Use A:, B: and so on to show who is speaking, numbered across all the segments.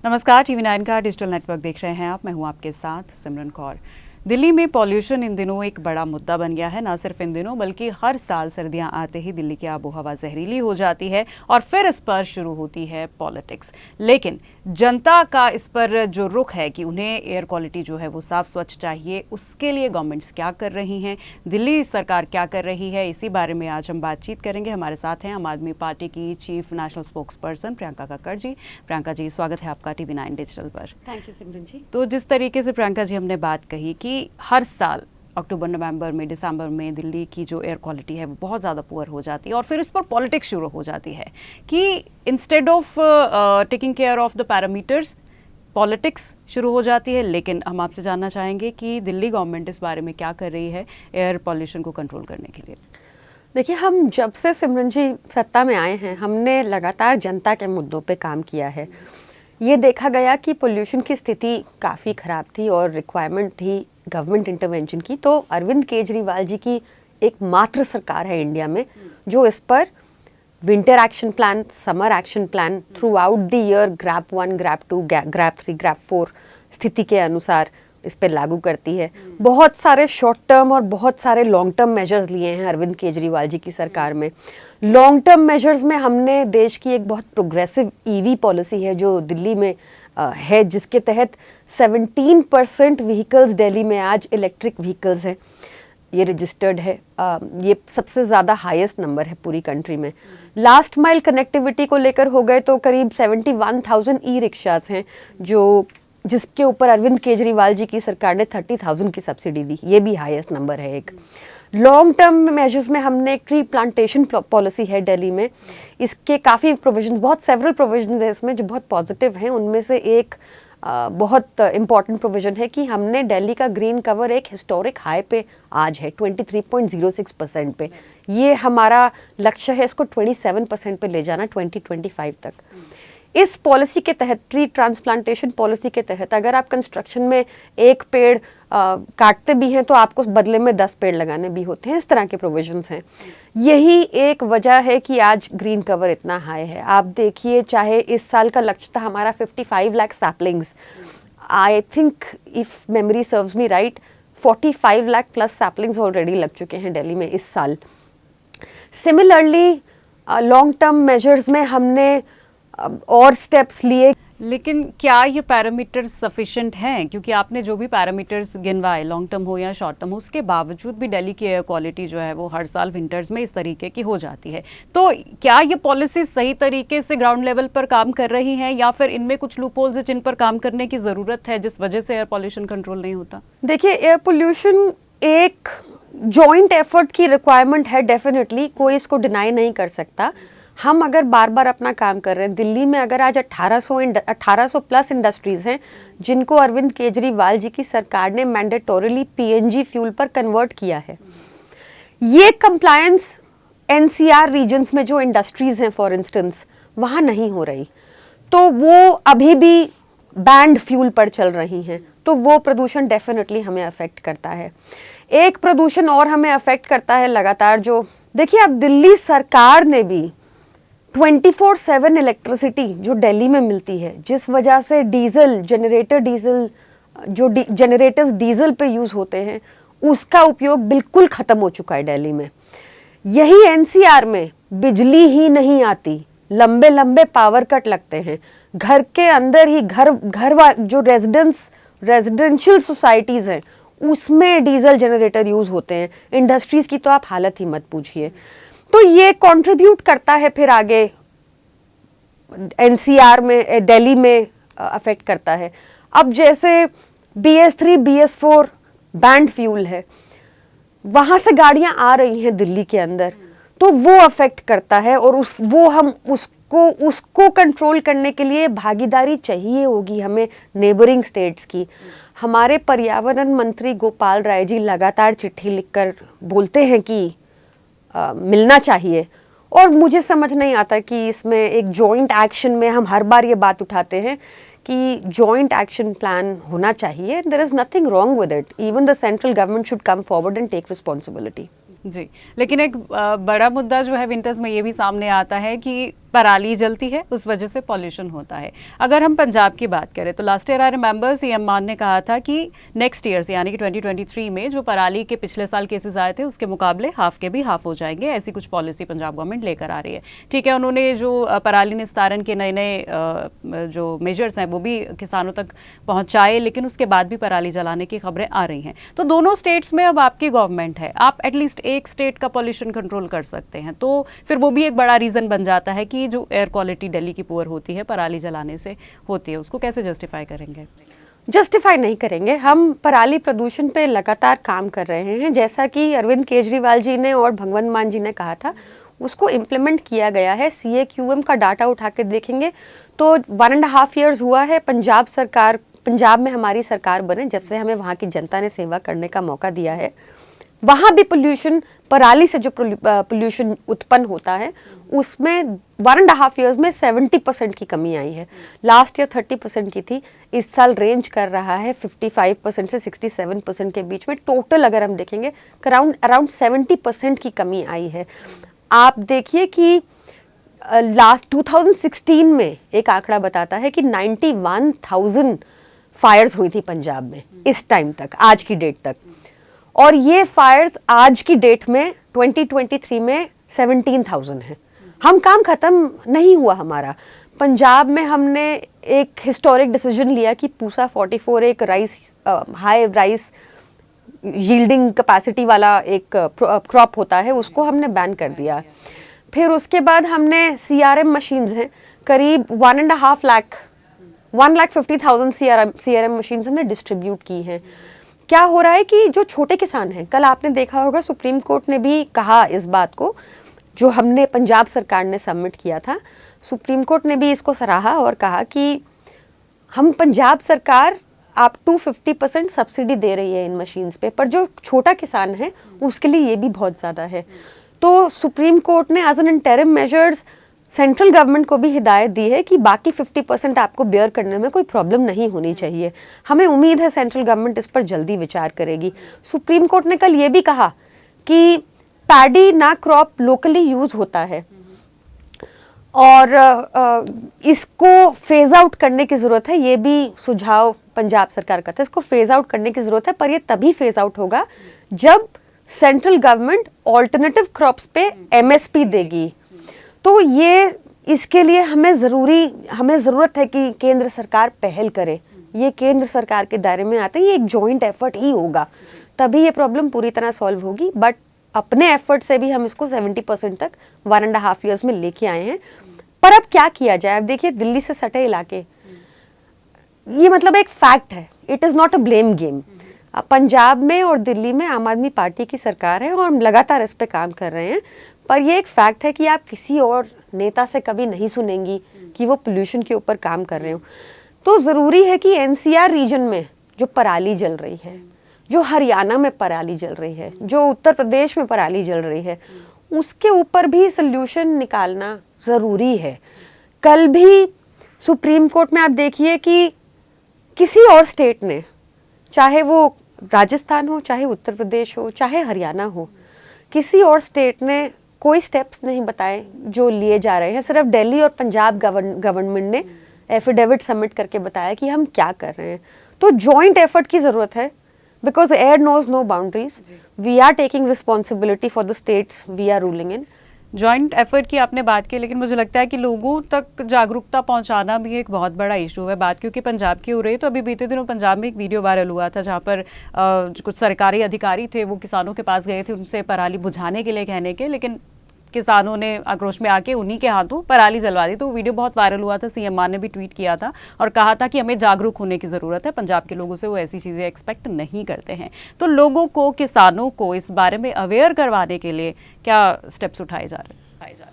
A: नमस्कार, TV9 का digital network देख रहे हैं आप। मैं हूं आपके साथ सिमरन कौर। दिल्ली में पॉल्यूशन इन दिनों एक बड़ा मुद्दा बन गया है। ना सिर्फ इन दिनों बल्कि हर साल सर्दियां आते ही दिल्ली की आबोहवा जहरीली हो जाती है और फिर इस पर शुरू होती है पॉलिटिक्स। लेकिन जनता का इस पर जो रुख है कि उन्हें एयर क्वालिटी जो है वो साफ स्वच्छ चाहिए, उसके लिए गवर्नमेंट्स क्या कर रही हैं, दिल्ली सरकार क्या कर रही है, इसी बारे में आज हम बातचीत करेंगे। हमारे साथ हैं आम आदमी पार्टी की chief national spokesperson Priyanka Kakkar ji. Priyanka ji, स्वागत है आपका TV9 डिजिटल पर।
B: Thank you Simran ji.
A: तो जिस तरीके से प्रियंका जी हमने बात कही कि हर साल अक्टूबर, नवंबर में, दिसंबर में दिल्ली की जो एयर क्वालिटी है वो बहुत ज़्यादा पुअर हो जाती है और फिर इस पर पॉलिटिक्स शुरू हो जाती है कि instead of taking care of the parameters, politics शुरू हो जाती है। लेकिन हम आपसे जानना चाहेंगे कि दिल्ली गवर्नमेंट इस बारे में क्या कर रही है एयर पॉल्यूशन को कंट्रोल करने के लिए।
B: देखिए, हम जब से सिमरन जी सत्ता में आए हैं, हमने लगातार जनता के मुद्दों पे काम किया है। ये देखा गया कि पोल्यूशन की स्थिति काफ़ी ख़राब थी और रिक्वायरमेंट थी गवर्नमेंट इंटरवेंशन की। तो अरविंद केजरीवाल जी की एकमात्र सरकार है इंडिया में जो इस पर winter action plan, summer action plan through out the year, grab 1, grab 2, grab 3, grab 4 स्थिति के अनुसार इस पर लागू करती है। बहुत सारे शॉर्ट टर्म और बहुत सारे लॉन्ग टर्म मेजर्स लिए हैं अरविंद केजरीवाल जी की सरकार में। लॉन्ग टर्म मेजर्स में हमने देश की एक बहुत प्रोग्रेसिव ईवी पॉलिसी है जो दिल्ली में है, जिसके तहत 17% व्हीकल्स दिल्ली में आज इलेक्ट्रिक व्हीकल्स हैं। ये रजिस्टर्ड है। ये सबसे ज़्यादा हाईएस्ट नंबर है पूरी कंट्री में। लास्ट माइल कनेक्टिविटी को लेकर हो गए तो करीब 71,000 ई रिक्शाज हैं जिसके ऊपर अरविंद केजरीवाल जी की सरकार ने 30,000 की सब्सिडी दी। ये भी हाईएस्ट नंबर है एक। लॉन्ग टर्म मेजर्स में हमने एक ट्री प्लांटेशन पॉलिसी है दिल्ली में। इसके काफ़ी प्रोविजंस, बहुत सेवरल प्रोविजंस है इसमें जो बहुत पॉजिटिव हैं। उनमें से एक बहुत इम्पॉर्टेंट प्रोविजन है कि हमने दिल्ली का ग्रीन कवर एक हिस्टोरिक हाई पे आज है 23.06% पे। ये हमारा लक्ष्य है इसको 27% पे ले जाना 2025 तक। इस पॉलिसी के तहत, ट्री ट्रांसप्लांटेशन पॉलिसी के तहत, अगर आप कंस्ट्रक्शन में एक पेड़ काटते भी हैं तो आपको बदले में 10 पेड़ लगाने भी होते हैं। इस तरह के प्रोविजंस हैं। यही एक वजह है कि आज ग्रीन कवर इतना हाई है। आप देखिए, चाहे इस साल का लक्ष्य था हमारा 55 lakh saplings. I think if memory serves me right, 45 lakh plus saplings already लग चुके हैं दिल्ली में इस साल। सिमिलरली लॉन्ग टर्म मेजर्स में हमने और स्टेप्स लिए।
A: लेकिन क्या ये पैरामीटर्स सफिशिएंट हैं? क्योंकि आपने जो भी पैरामीटर्स गिनवाए, लॉन्ग टर्म हो या शॉर्ट टर्म हो, उसके बावजूद भी दिल्ली की एयर क्वालिटी जो है वो हर साल विंटर्स में इस तरीके की हो जाती है। तो क्या ये पॉलिसी सही तरीके से ग्राउंड लेवल पर काम कर रही हैं या फिर इनमें कुछ लूपहोल्स हैं जिन पर काम करने की ज़रूरत है, जिस वजह से एयर पॉल्यूशन कंट्रोल नहीं होता?
B: देखिए, एयर पोल्यूशन एक जॉइंट एफर्ट की रिक्वायरमेंट है डेफिनेटली, कोई इसको डिनाई नहीं कर सकता। हम अगर बार बार अपना काम कर रहे हैं, दिल्ली में अगर आज 1800 प्लस इंडस्ट्रीज हैं जिनको अरविंद केजरीवाल जी की सरकार ने मैंडेटोरिली PNG फ्यूल पर कन्वर्ट किया है। ये कंप्लायंस NCR रीजन्स में जो इंडस्ट्रीज हैं फॉर इंस्टेंस, वहाँ नहीं हो रही, तो वो अभी भी बैंड फ्यूल पर चल रही हैं, तो वो प्रदूषण डेफिनेटली हमें अफेक्ट करता है। एक प्रदूषण और हमें अफेक्ट करता है लगातार, जो देखिए, अब दिल्ली सरकार ने भी 24/7 इलेक्ट्रिसिटी जो दिल्ली में मिलती है, जिस वजह से जनरेटर्स डीजल पे यूज़ होते हैं, उसका उपयोग बिल्कुल ख़त्म हो चुका है दिल्ली में। यही NCR में बिजली ही नहीं आती, लंबे लंबे पावर कट लगते हैं। घर के अंदर ही जो रेजिडेंशियल सोसाइटीज़ हैं उसमें डीजल जनरेटर यूज़ होते हैं। इंडस्ट्रीज़ की तो आप हालत ही मत पूछिए। तो ये कंट्रीब्यूट करता है फिर आगे NCR में, दिल्ली में अफेक्ट करता है। अब जैसे BS3 BS4 बैंड फ्यूल है, वहाँ से गाड़ियाँ आ रही हैं दिल्ली के अंदर, तो वो अफेक्ट करता है और उसको कंट्रोल करने के लिए भागीदारी चाहिए होगी हमें नेबरिंग स्टेट्स की। हमारे पर्यावरण मंत्री गोपाल राय जी लगातार चिट्ठी लिखकर बोलते हैं कि मिलना चाहिए, और मुझे समझ नहीं आता कि इसमें एक जॉइंट एक्शन में हम हर बार ये बात उठाते हैं कि जॉइंट एक्शन प्लान होना चाहिए। There is nothing wrong with it, even the central government should come forward and take responsibility.
A: जी, लेकिन एक बड़ा मुद्दा जो है विंटर्स में ये भी सामने आता है कि पराली जलती है, उस वजह से पॉल्यूशन होता है। अगर हम पंजाब की बात करें तो last year I remember CM मान ने कहा था कि नेक्स्ट ईयर से यानी कि 2023 में जो पराली के पिछले साल केसेस आए थे उसके मुकाबले हाफ के भी हाफ हो जाएंगे, ऐसी कुछ पॉलिसी पंजाब गवर्नमेंट लेकर आ रही है। ठीक है, उन्होंने जो पराली निस्तारण के नए नए जो मेजर्स हैं वो भी किसानों तक पहुंचाए, लेकिन उसके बाद भी पराली जलाने की खबरें आ रही हैं। तो दोनों स्टेट्स में अब आपकी गवर्नमेंट है, आप एटलीस्ट एक स्टेट का पॉल्यूशन कंट्रोल कर सकते हैं, तो फिर वो भी एक बड़ा रीज़न बन जाता है कि जो एयर क्वालिटी दिल्ली की पुअर होती है पराली जलाने से होती है, उसको कैसे जस्टिफाई करेंगे?
B: जस्टिफाई नहीं करेंगे। हम पराली प्रदूषण पे लगातार काम कर रहे हैं, जैसा कि अरविंद केजरीवाल जी ने और भगवंत मान जी ने कहा था, उसको इम्प्लीमेंट किया गया है। CAQM का डाटा उठा के देखेंगे तो 1.5 years हुआ है पंजाब में हमारी सरकार बने, जब से हमें वहाँ की जनता ने सेवा करने का मौका दिया है। वहाँ भी पोल्यूशन, पराली से जो पोल्यूशन उत्पन्न होता है उसमें 1.5 years में 70% की कमी आई है। लास्ट ईयर 30% की थी, इस साल रेंज कर रहा है 55% से 67% के बीच में। टोटल अगर हम देखेंगे अराउंड 70% की कमी आई है। आप देखिए कि लास्ट 2016 में एक आंकड़ा बताता है कि 91,000 फायर्स हुई थी पंजाब में इस टाइम तक, आज की डेट तक, और ये फायर्स आज की डेट में 2023 में 17,000 है। हम काम खत्म नहीं हुआ हमारा। पंजाब में हमने एक हिस्टोरिक डिसीजन लिया कि पूसा 44 एक हाई राइस यील्डिंग कैपेसिटी वाला एक क्रॉप होता है, उसको हमने बैन कर दिया। फिर उसके बाद हमने CRM मशीन्स हैं, करीब 1.5 लाख 1,50,000 CRM मशीन्स हमने डिस्ट्रीब्यूट की हैं। क्या हो रहा है कि जो छोटे किसान हैं, कल आपने देखा होगा सुप्रीम कोर्ट ने भी कहा इस बात को, जो हमने पंजाब सरकार ने सबमिट किया था, सुप्रीम कोर्ट ने भी इसको सराहा और कहा कि हम पंजाब सरकार आप 250% सब्सिडी दे रही है इन मशीन्स पे, पर जो छोटा किसान है उसके लिए ये भी बहुत ज़्यादा है। तो सुप्रीम कोर्ट ने as an interim measures central government को भी हिदायत दी है कि बाकी 50% आपको बेयर करने में कोई प्रॉब्लम नहीं होनी चाहिए। हमें उम्मीद है सेंट्रल गवर्नमेंट इस पर जल्दी विचार करेगी। सुप्रीम कोर्ट ने कल ये भी कहा कि पैडी ना क्रॉप लोकली यूज होता है और इसको फेज आउट करने की ज़रूरत है। ये भी सुझाव पंजाब सरकार का था, इसको फेज आउट करने की ज़रूरत है, पर ये तभी फेज आउट होगा जब सेंट्रल गवर्नमेंट ऑल्टरनेटिव क्रॉप्स पे MSP देगी। तो ये इसके लिए हमें ज़रूरत है कि केंद्र सरकार पहल करे। ये केंद्र सरकार के दायरे में आते हैं, ये एक जॉइंट एफर्ट ही होगा, तभी ये प्रॉब्लम पूरी तरह सॉल्व होगी। बट अपने एफर्ट से भी हम इसको 70% तक 1.5 years में लेके आए हैं। पर अब क्या किया जाए? अब देखिए, दिल्ली से सटे इलाके, ये मतलब एक फैक्ट है, it is not a blame game. Punjab में और दिल्ली में आम आदमी पार्टी की सरकार है और हम लगातार इस पे काम कर रहे हैं, पर ये एक फैक्ट है कि आप किसी और नेता से कभी नहीं सुनेंगी कि वो पोल्यूशन के ऊपर काम कर रहे हो। तो ज़रूरी है कि NCR रीजन में जो पराली जल रही है, जो हरियाणा में पराली जल रही है, जो उत्तर प्रदेश में पराली जल रही है, उसके ऊपर भी सल्यूशन निकालना ज़रूरी है। कल भी सुप्रीम कोर्ट में आप देखिए कि किसी और स्टेट ने, चाहे वो राजस्थान हो, चाहे उत्तर प्रदेश हो, चाहे हरियाणा हो, किसी और स्टेट ने कोई स्टेप्स नहीं बताए जो लिए जा रहे हैं। सिर्फ दिल्ली और पंजाब गवर्नमेंट ने एफिडेविट सबमिट करके बताया कि हम क्या कर रहे हैं। तो जॉइंट एफर्ट की ज़रूरत है, because air knows no boundaries. We are taking responsibility for the states we are ruling in.
A: Joint effort की आपने बात की, लेकिन मुझे लगता है कि लोगों तक जागरूकता पहुंचाना भी एक बहुत बड़ा इशू है। बात क्योंकि पंजाब की हो रही है, तो अभी बीते दिनों पंजाब में एक वीडियो वायरल हुआ था जहां पर कुछ सरकारी अधिकारी थे, वो किसानों के पास गए थे उनसे पराली बुझाने के लिए कहने के, लेकिन किसानों ने आक्रोश में आके उन्हीं के हाथों पराली जलवा दी। तो वो वीडियो बहुत वायरल हुआ था, CM मान ने भी ट्वीट किया था और कहा था कि हमें जागरूक होने की ज़रूरत है। पंजाब के लोगों से वो ऐसी चीज़ें एक्सपेक्ट नहीं करते हैं। तो लोगों को, किसानों को इस बारे में अवेयर करवाने के लिए क्या स्टेप्स उठाए जा रहे हैं?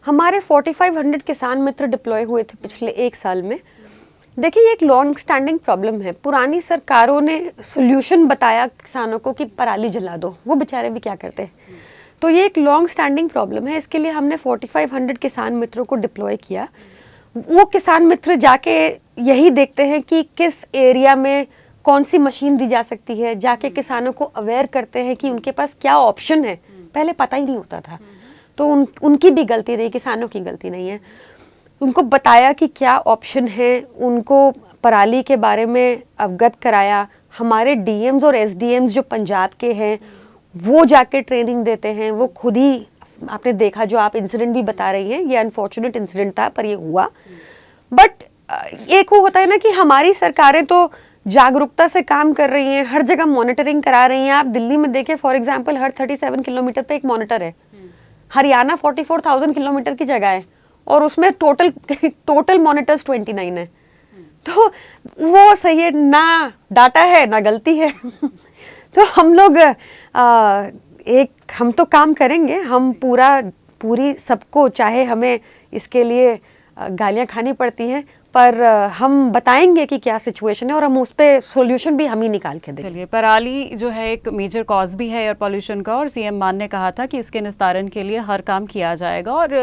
B: हमारे 4500 किसान मित्र डिप्लॉय हुए थे पिछले 1 साल में। देखिए, ये एक लॉन्ग स्टैंडिंग प्रॉब्लम है। पुरानी सरकारों ने सोल्यूशन बताया किसानों को कि पराली जला दो, वो बेचारे भी क्या करते हैं। तो ये एक लॉन्ग स्टैंडिंग प्रॉब्लम है। इसके लिए हमने 4500 किसान मित्रों को डिप्लॉय किया। वो किसान मित्र जाके यही देखते हैं कि किस एरिया में कौन सी मशीन दी जा सकती है, जाके किसानों को अवेयर करते हैं कि उनके पास क्या ऑप्शन है। पहले पता ही नहीं होता था। तो उनकी भी गलती नहीं, किसानों की गलती नहीं है। उनको बताया कि क्या ऑप्शन है, उनको पराली के बारे में अवगत कराया। हमारे डीएम्स और एसडीएम्स जो पंजाब के हैं वो जाके ट्रेनिंग देते हैं, वो खुद ही, आपने देखा जो आप इंसिडेंट भी बता रही हैं, ये अनफॉर्चुनेट इंसिडेंट था पर ये हुआ। बट एक वो होता है ना कि हमारी सरकारें तो जागरूकता से काम कर रही हैं, हर जगह मॉनिटरिंग करा रही हैं। आप दिल्ली में देखें फॉर एग्जांपल, हर 37 किलोमीटर पे एक मॉनिटर है। हरियाणा 44,000 किलोमीटर की जगह है और उसमें टोटल मॉनिटर्स 29 है। तो वो सही है ना, डाटा है ना गलती है। तो हम लोग हम तो काम करेंगे, हम पूरी सबको, चाहे हमें इसके लिए गालियां खानी पड़ती हैं, पर हम बताएंगे कि क्या सिचुएशन है और हम उस पर सोल्यूशन भी हम ही निकाल के देंगे।
A: चलिए, पराली जो है एक मेजर कॉज भी है एयर पॉल्यूशन का, और सीएम मान ने कहा था कि इसके निस्तारण के लिए हर काम किया जाएगा, और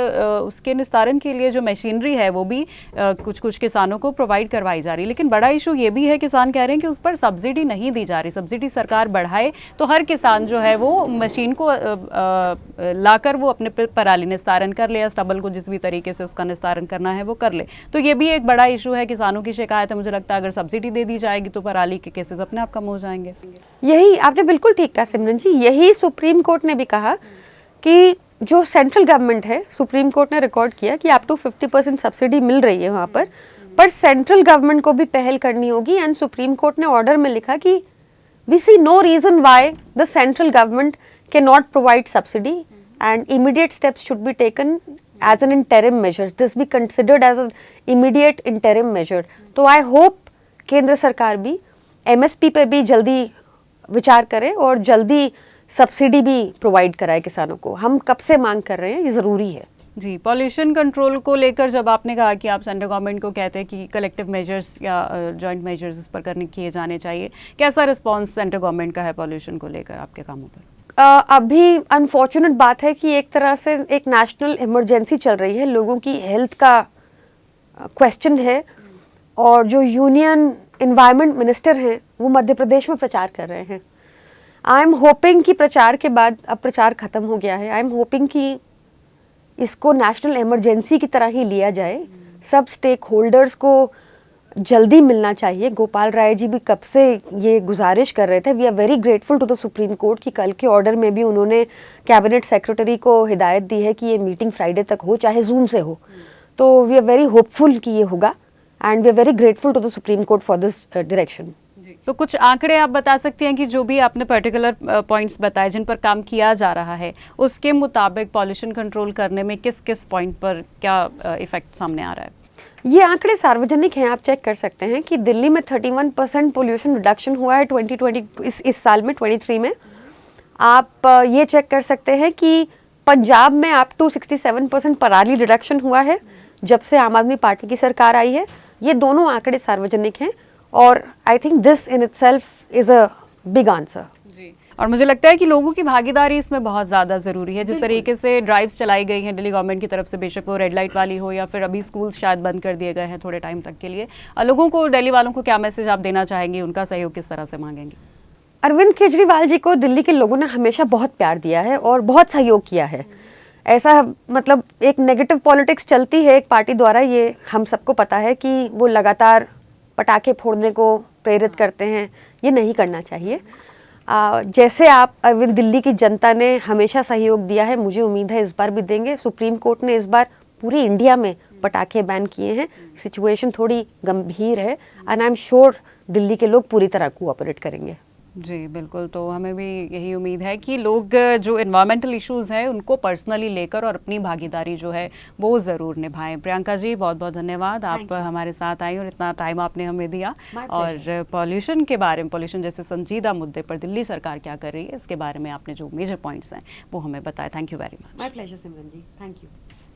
A: उसके निस्तारण के लिए जो मशीनरी है वो भी कुछ किसानों को प्रोवाइड करवाई जा रही है। लेकिन बड़ा इशू ये भी है, किसान कह रहे हैं कि उस पर सब्सिडी नहीं दी जा रही। सब्सिडी सरकार बढ़ाए तो हर किसान जो है वो मशीन को लाकर वो अपने पराली निस्तारण कर ले, या स्टबल को जिस भी तरीके से उसका निस्तारण करना है वो कर ले। तो ये भी एक बड़ा इशू है, किसानों की शिकायत है। मुझे लगता है अगर सब्सिडी दे दी जाएगी तो पराली के केसेस अपने आप कम हो जाएंगे।
B: यही आपने बिल्कुल ठीक कहा सिमरन जी, यही सुप्रीम कोर्ट ने भी कहा कि जो सेंट्रल गवर्नमेंट है, सुप्रीम कोर्ट ने रिकॉर्ड किया कि अप टू 50% सब्सिडी मिल रही है वहाँ पर सेंट्रल गवर्नमेंट को भी पहल करनी होगी। एंड सुप्रीम कोर्ट ने ऑर्डर में लिखा कि we see no reason why the central government can not provide subsidy and immediate steps should be taken as an interim measure. This be considered as an immediate interim measure. तो I hope केंद्र सरकार भी MSP पे भी जल्दी विचार करे और जल्दी सब्सिडी भी प्रोवाइड कराए किसानों को। हम कब से मांग कर रहे हैं, ये ज़रूरी है।
A: जी, पॉल्यूशन कंट्रोल को लेकर जब आपने कहा कि आप सेंट्रल गवर्नमेंट को कहते हैं कि कलेक्टिव मेजर्स या जॉइंट मेजर्स इस पर किए जाने चाहिए, कैसा रिस्पॉन्स सेंट्रल गवर्नमेंट का है पॉल्यूशन को लेकर आपके कामों पर?
B: अभी अनफॉर्चुनेट बात है कि एक तरह से एक नेशनल इमरजेंसी चल रही है, लोगों की हेल्थ का क्वेश्चन है, और जो यूनियन एनवायरनमेंट मिनिस्टर हैं वो मध्य प्रदेश में प्रचार कर रहे हैं। आई एम होपिंग कि प्रचार के बाद, अब प्रचार खत्म हो गया है, आई एम होपिंग कि इसको नेशनल इमरजेंसी की तरह ही लिया जाए। सब स्टेक होल्डर्स को जल्दी मिलना चाहिए। गोपाल राय जी भी कब से ये गुजारिश कर रहे थे। We are very grateful to the supreme court कि कल के ऑर्डर में भी उन्होंने कैबिनेट सेक्रेटरी को हिदायत दी है कि ये मीटिंग फ्राइडे तक हो, चाहे जूम से हो। तो वी आर वेरी होपफुल कि ये होगा and we are very grateful to the supreme court for this direction.
A: तो कुछ आंकड़े आप बता सकती हैं कि जो भी आपने पर्टिकुलर पॉइंट्स बताए जिन पर काम किया जा रहा है, उसके मुताबिक पॉल्यूशन कंट्रोल करने में किस किस पॉइंट पर क्या इफेक्ट सामने आ रहा है?
B: ये आंकड़े सार्वजनिक हैं, आप चेक कर सकते हैं कि दिल्ली में 31% पोल्यूशन रिडक्शन हुआ है 2020 इस साल में, 23 में। आप ये चेक कर सकते हैं कि पंजाब में अप टू 67% पराली रिडक्शन हुआ है जब से आम आदमी पार्टी की सरकार आई है। ये दोनों आंकड़े सार्वजनिक हैं और I think this in itself is a big answer.
A: और मुझे लगता है कि लोगों की भागीदारी इसमें बहुत ज़्यादा ज़रूरी है। जिस तरीके से ड्राइव्स चलाई गई हैं दिल्ली गवर्नमेंट की तरफ से, बेशक वो रेड लाइट वाली हो या फिर अभी स्कूल शायद बंद कर दिए गए हैं थोड़े टाइम तक के लिए, लोगों को, दिल्ली वालों को क्या मैसेज आप देना चाहेंगे, उनका सहयोग किस तरह से मांगेंगे?
B: अरविंद केजरीवाल जी को दिल्ली के लोगों ने हमेशा बहुत प्यार दिया है और बहुत सहयोग किया है। ऐसा मतलब एक नेगेटिव पॉलिटिक्स चलती है एक पार्टी द्वारा, ये हम सबको पता है कि वो लगातार पटाखे फोड़ने को प्रेरित करते हैं, ये नहीं करना चाहिए। जैसे आप अरविंद, दिल्ली की जनता ने हमेशा सहयोग दिया है, मुझे उम्मीद है इस बार भी देंगे। सुप्रीम कोर्ट ने इस बार पूरी इंडिया में पटाखे बैन किए हैं। सिचुएशन थोड़ी गंभीर है and I am sure Delhi के लोग पूरी तरह कोऑपरेट करेंगे।
A: जी बिल्कुल, तो हमें भी यही उम्मीद है कि लोग जो एनवायरमेंटल इश्यूज़ हैं उनको पर्सनली लेकर और अपनी भागीदारी जो है वो ज़रूर निभाएं। प्रियंका जी, बहुत बहुत धन्यवाद, आप हमारे साथ आई और इतना टाइम आपने हमें दिया, और पॉल्यूशन के बारे में, पॉल्यूशन जैसे संजीदा मुद्दे पर दिल्ली सरकार क्या कर रही है इसके बारे में आपने जो मेजर पॉइंट्स हैं वो हमें बताया। Thank you very much.
B: My pleasure Simran ji, thank you.